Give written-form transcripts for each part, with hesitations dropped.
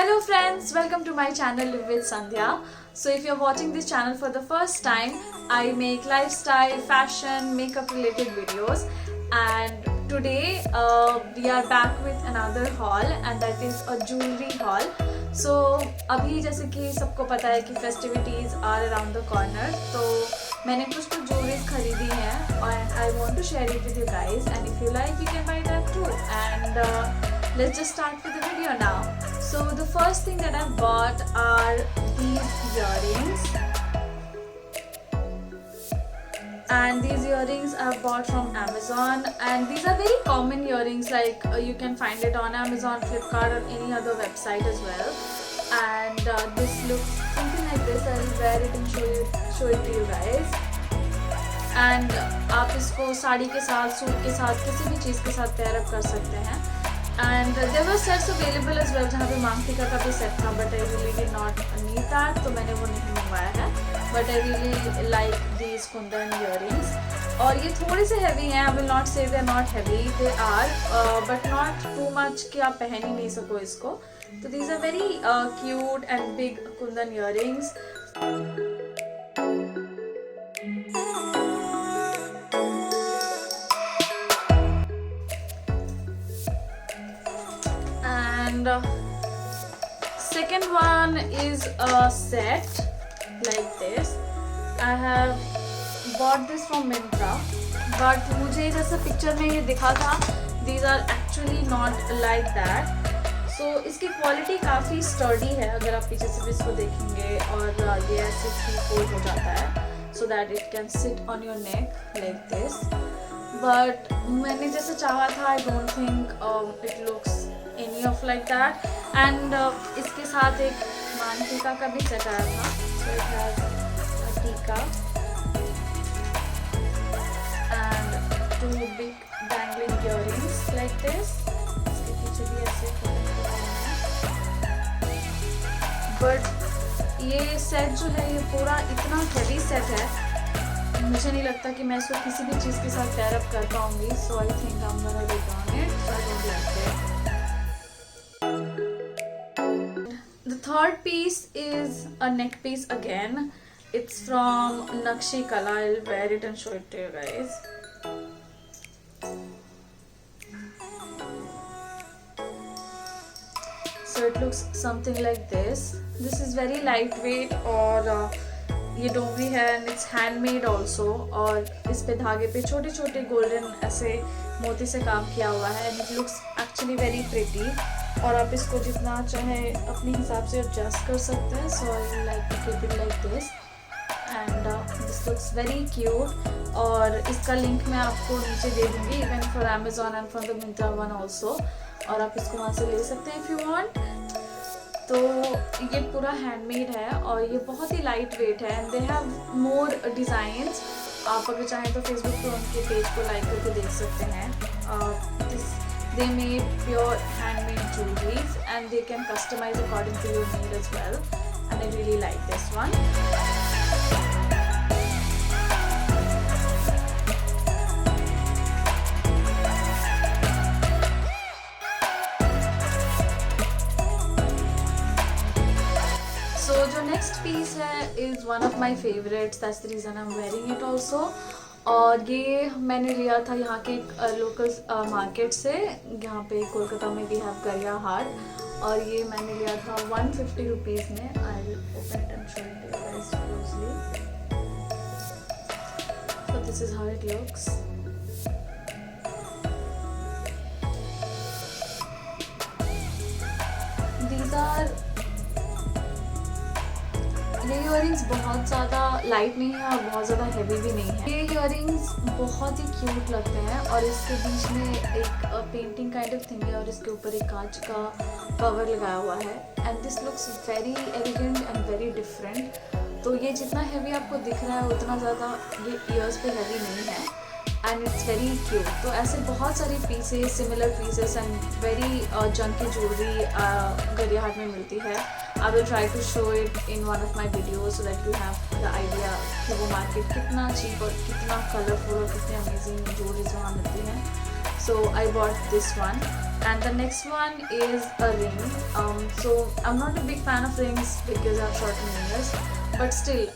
Hello friends, welcome to my channel Live with Sandhya. So if you're watching this channel for the first time, I make lifestyle, fashion, makeup related videos, and today we are back with another haul and that is a jewelry haul. So अभी जैसे कि सबको पता है कि festivities are around the corner, तो मैंने कुछ तो jewelries खरीदी हैं and I want to share it with you guys, and if you like you can buy that too. And let's just start with the video now. So the first thing that I bought are these earrings, and these earrings I bought from Amazon, and these are very common earrings, like you can find it on Amazon, Flipkart or any other website as well. And this looks something like this. I will wear it and show it to you guys. And आप इसको साड़ी के साथ, suit के साथ, किसी भी चीज़ के साथ पेयर अप कर सकते हैं. And there were sets available as well जहाँ पे मांग टीका का भी सेट था, but I really did not need that, तो मैंने वो नहीं मंगवाया है. But I really like these Kundan earrings. और ये थोड़े से heavy हैं. I will not say they are not heavy. They are, but not too much कि आप पहन ही नहीं सको इसको. तो these are very cute and big Kundan earrings. And second one is a set like this. I have bought this from Myntra, but मुझे जैसा picture में ये दिखा था, these are actually not like that. So इसकी क्वालिटी काफ़ी sturdy है अगर आप पीछे से भी इसको देखेंगे, और ये ऐसे ही फोल्ड हो जाता है so that it can sit on your neck like this. But मैंने जैसे चाहा था, I don't think it looks any of like that. And इसके साथ एक मान टीका का भी सेट आया था. So it has a टीका and two big dangling earrings like this. इसके पीछे भी ऐसे but ये सेट जो है ये पूरा इतना हेवी सेट है, मुझे नहीं लगता कि मैं इसको किसी भी चीज़ के साथ पेयर अप कर पाऊंगी. So I think I'm gonna return it. I don't like it. The third piece is a neck piece again. It's from Nakshi Kala. I'll wear it and show it to you guys. So it looks something like this. This is very lightweight और ये डोंगरी है and it's handmade also. और इस पे धागे पे छोटे छोटे गोल्डन ऐसे मोती से काम किया हुआ है and it looks actually very pretty. और आप इसको जितना चाहे अपने हिसाब से एडजस्ट कर सकते हैं. So I like to keep it like this and this looks very cute. और इसका लिंक मैं आपको नीचे दे दूँगी, even for Amazon and from the Myntra one also. और आप इसको वहाँ से ले सकते हैं if you want. तो ये पूरा हैंडमेड है और ये बहुत ही लाइट वेट है and they have more designs. आप अगर चाहें तो फेसबुक पे उनके पेज को लाइक करके देख सकते हैं. They made pure handmade jewelries and they can customize according to your need as well, and I really like this one. So जो next piece है is one of my favorites. That's the reason I'm wearing it also. और ये मैंने लिया था यहाँ के local market से. यहाँ पे कोलकाता में भी है गरिया हाट, और ये मैंने लिया था 150 रुपीज़ में. I will open it and show it to you guys closely. So this is how it looks. These are, ये इयररिंग्स बहुत ज़्यादा लाइट नहीं है और बहुत ज़्यादा हैवी भी नहीं है. ये इयररिंग्स बहुत ही क्यूट लगते हैं और इसके बीच में एक पेंटिंग काइंड ऑफ थिंग है और इसके ऊपर एक कांच का कवर लगाया हुआ है. And this looks very elegant and very different. तो ये जितना हैवी आपको दिख रहा है उतना ज़्यादा ये ईयर्स पे हैवी नहीं है एंड इट्स वेरी क्यूट. तो ऐसे बहुत सारे pieces, similar pieces and very junky jewellery Gariahat में मिलती है. I will try to show it in one of my videos so that you have the idea कि वो मार्केट कितना cheap और कितना कलरफुल और कितने अमेजिंग ज्वेलरीज वहाँ मिलती हैं. So I bought this one And the next one is a ring. So I'm not a big fan of rings because I have short nails, but still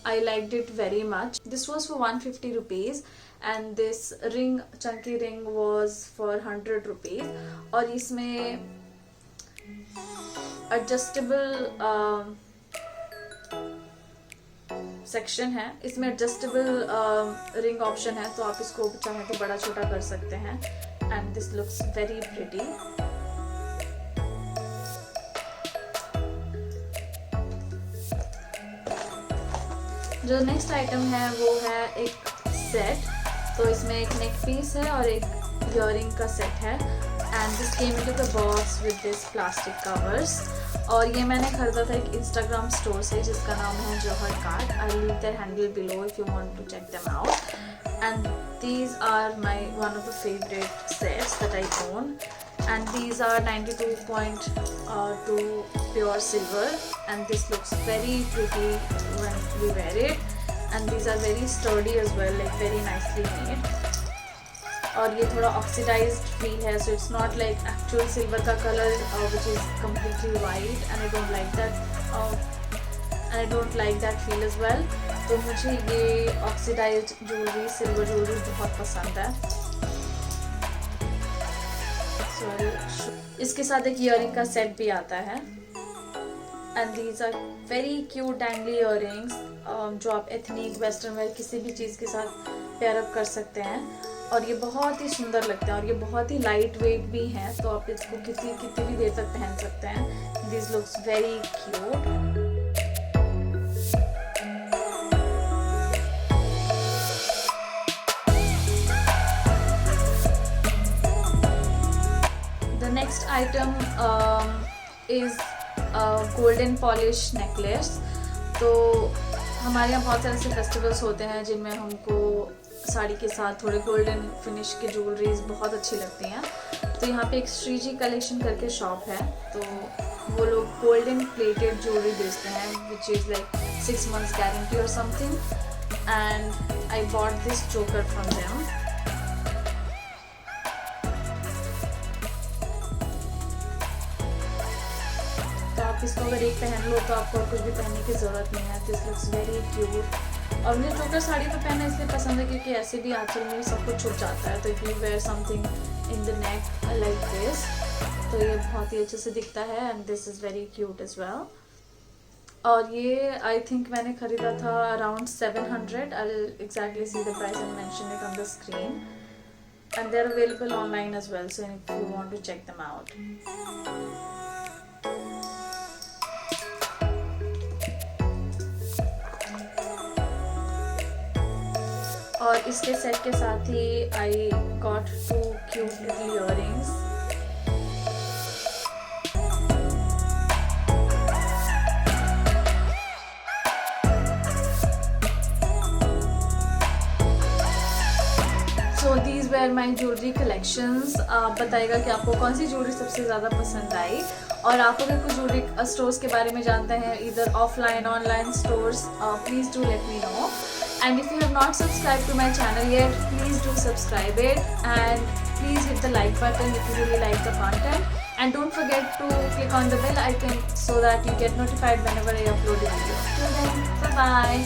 I liked it very much. This was for 150 rupees and this ring, chunky ring, was for 100 rupees. और इसमें adjustable section है, इसमें adjustable ring option है, तो आप इसको चाहे तो बड़ा छोटा कर सकते हैं. And this looks very pretty. जो नेक्स्ट आइटम है वो है एक सेट. तो इसमें एक नेक पीस है और एक इयररिंग का सेट है. And this came into the box with this plastic covers. और ये मैंने खरीदा था एक इंस्टाग्राम स्टोर से जिसका नाम है Johar cart. I leave their handle below if you want to check them out. And these are one of the favorite sets that I own, and these are 92.2 pure silver, and this looks very pretty when we wear it, and these are very sturdy as well, like very nicely made. और ये थोड़ा oxidised feel है, so it's not like actual silver का colour which is completely white. And I don't like that feel as well. तो मुझे ये oxidised jewellery, silver jewellery बहुत पसंद है. इसके साथ एक ईयरिंग का सेट भी आता है. And these are very cute dangly earrings जो आप एथनिक वेस्टर्न वेयर किसी भी चीज़ के साथ पेयर अप कर सकते हैं. और ये बहुत ही सुंदर लगते हैं और ये बहुत ही लाइट वेट भी हैं, तो आप इसको कितनी भी देर तक पहन सकते हैं. This looks very cute. The next item is golden polish necklace. तो हमारे यहाँ बहुत सारे ऐसे फेस्टिवल्स होते हैं जिनमें हमको साड़ी के साथ थोड़े गोल्डन फिनिश की ज्वेलरीज बहुत अच्छी लगती हैं. तो यहाँ पे एक श्रीजी कलेक्शन करके शॉप है, तो वो लोग गोल्डन प्लेटेड ज्वेलरी बेचते हैं which is like 6 months guarantee और something. And I bought this choker from them. तो आप इसको अगर एक पहन लो तो आपको कुछ भी पहनने की ज़रूरत नहीं है. This looks very cute. और मुझे चोकर साड़ी तो पहनना इसलिए पसंद है क्योंकि ऐसे भी आजकल में सब कुछ छुप जाता है. तो if you wear something in the neck like this, तो ये बहुत ही अच्छे से दिखता है. And this is very cute as well. और ये आई थिंक मैंने खरीदा था around 700. I will exactly see the price and mention it on the screen. And they are available online as well, so if you want to check them out. और इसके set के साथ ही I got 2 cute little earrings. So these where my jewellery collections. आप बताइएगा कि आपको कौन सी jewellery सबसे ज़्यादा पसंद आई. और आप अगर कुछ ज्वेलरी स्टोर्स के बारे में जानते हैं, इधर offline online stores, please do let me know. And if you have not subscribed to my channel yet, please do subscribe it, and please hit the like button if you really like the content, and don't forget to click on the bell icon so that you get notified whenever I upload a video. Till then, bye bye.